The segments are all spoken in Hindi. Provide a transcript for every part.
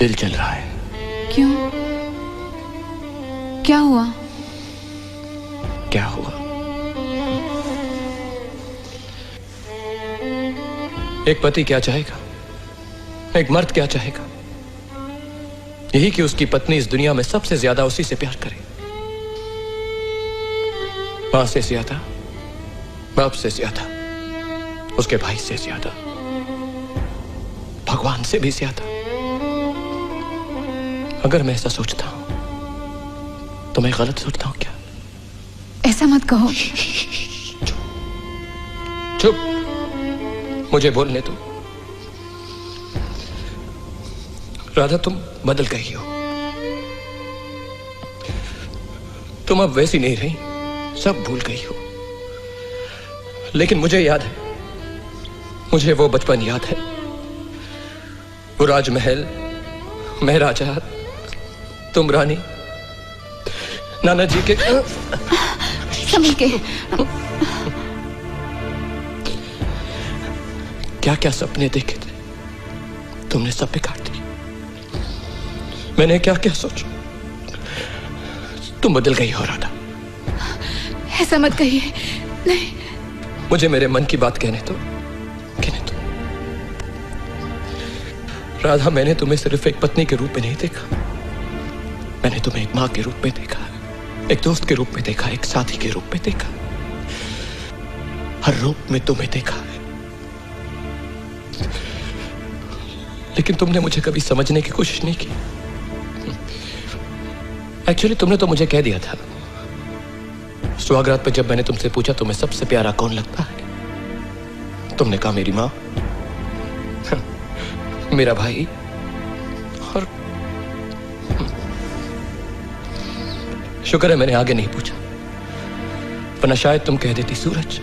दिल चल रहा है। क्यों? क्या हुआ? क्या हुआ? एक पति क्या चाहेगा, एक मर्द क्या चाहेगा? यही कि उसकी पत्नी इस दुनिया में सबसे ज्यादा उसी से प्यार करे, मां से ज्यादा, बाप से ज्यादा, उसके भाई से ज्यादा, भगवान से भी ज्यादा। अगर मैं ऐसा सोचता हूं तो मैं गलत सोचता हूं क्या? ऐसा मत कहो। चुप, मुझे बोलने दो। राधा, तुम बदल गई हो। तुम अब वैसी नहीं रही, सब भूल गई हो। लेकिन मुझे याद है, मुझे वो बचपन याद है, वो राजमहल, मैं राजा, तुम रानी, नाना जी के। संभल के। क्या क्या सपने देखे थे तुमने, सब बिगाड़ दिए। मैंने क्या क्या सोचा। तुम बदल गई हो राधा। ऐसा मत कहिए। नहीं, मुझे मेरे मन की बात कहने दो, कहने दो। राधा, मैंने तुम्हें सिर्फ एक पत्नी के रूप में नहीं देखा, मैंने तुम्हें एक मां के रूप में देखा, एक दोस्त के रूप में देखा, एक साथी के रूप में देखा। हर रूप में तुम्हें देखा है। लेकिन तुमने मुझे कभी समझने की कोशिश नहीं की। एक्चुअली तुमने तो मुझे कह दिया था सुहागरात पे, जब मैंने तुमसे पूछा तुम्हें सबसे प्यारा कौन लगता है, तुमने कहा मेरी मां, मेरा भाई, और शुक्र है मैंने आगे नहीं पूछा, वरना शायद तुम कह देती सूरज।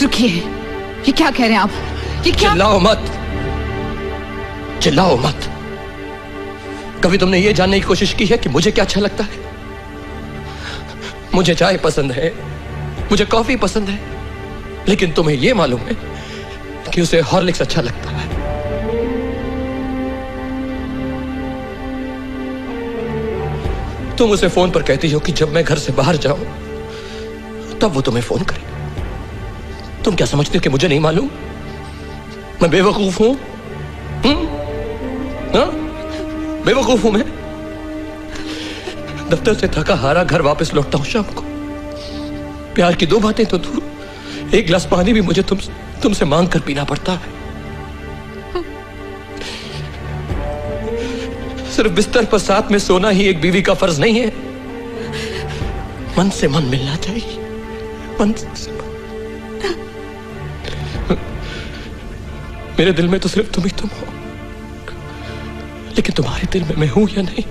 रुकिए, ये क्या कह रहे हैं आप? ये क्या? चिल्लाओ मत, चिल्लाओ मत। कभी तुमने ये जानने की कोशिश की है कि मुझे क्या अच्छा लगता है? मुझे चाय पसंद है, मुझे कॉफी पसंद है, लेकिन तुम्हें यह मालूम है कि उसे हॉर्लिक्स अच्छा लगता है। तुम उसे फोन पर कहती हो कि जब मैं घर से बाहर जाऊं तब वो तुम्हें फोन करे। तुम क्या समझते हो कि मुझे नहीं मालूम? मैं बेवकूफ हूं? बेवकूफ हूं मैं? दफ्तर से थका हारा घर वापस लौटता हूं शाम को। प्यार की दो बातें तो दूर, एक गिलास पानी भी मुझे तुमसे मांग कर पीना पड़ता है। सिर्फ बिस्तर पर साथ में सोना ही एक बीवी का फर्ज नहीं है। मन से मन मिलना चाहिए, मन से मन। मेरे दिल में तो सिर्फ तुम ही तुम हो, लेकिन तुम्हारे दिल में मैं हूं या नहीं,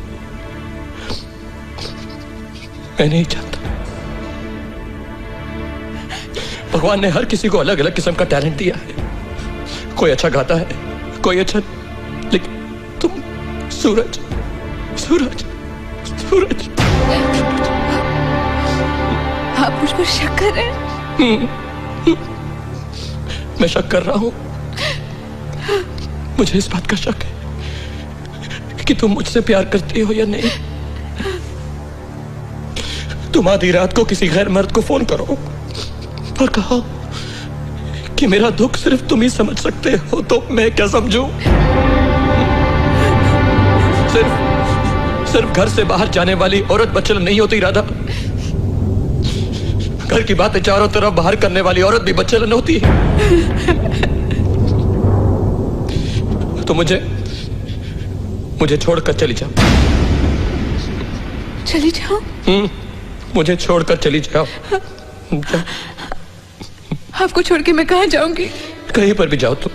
मैं नहीं जानता। भगवान ने हर किसी को अलग अलग किस्म का टैलेंट दिया है। कोई अच्छा गाता है, कोई अच्छा, लेकिन तुम सूरज, सूरज, सूरज। आप मुझ पर शक कर रहे हैं? मैं शक कर रहा हूं। मुझे इस बात का शक है कि तुम मुझसे प्यार करती हो या नहीं। तुम आधी रात को किसी गैर मर्द को फोन करो और कहो कि मेरा दुख सिर्फ तुम ही समझ सकते हो, तो मैं क्या समझूं? सिर्फ घर से बाहर जाने वाली औरत बच्चन नहीं होती राधा। घर की बातें चारों तरफ बाहर करने वाली औरत भी बच्चन होती है। तो मुझे छोड़कर चली जाओ। चली जाओ? मुझे छोड़कर चली जाओ। आपको छोड़ के मैं कहां जाऊंगी? कहीं पर भी जाओ तुम,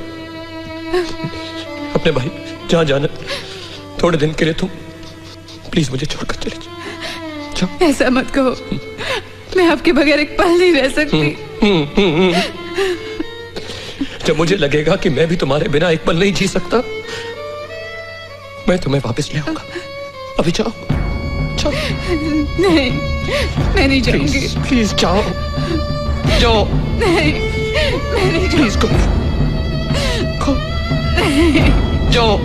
अपने भाई जहां जाना, थोड़े दिन के लिए तुम प्लीज मुझे छोड़कर चले जाओ। ऐसा मत कहो, मैं आपके बगैर एक पल नहीं रह सकती। जब मुझे लगेगा कि मैं भी तुम्हारे बिना एक पल नहीं जी सकता, मैं तुम्हें वापस ले आऊंगा। अभी जाओ, जाओ। नहीं, मैं नहीं जाऊंगी। प्लीज जाओ, जाओ। नहीं, मैं नहीं प्लीज गो, गो। जो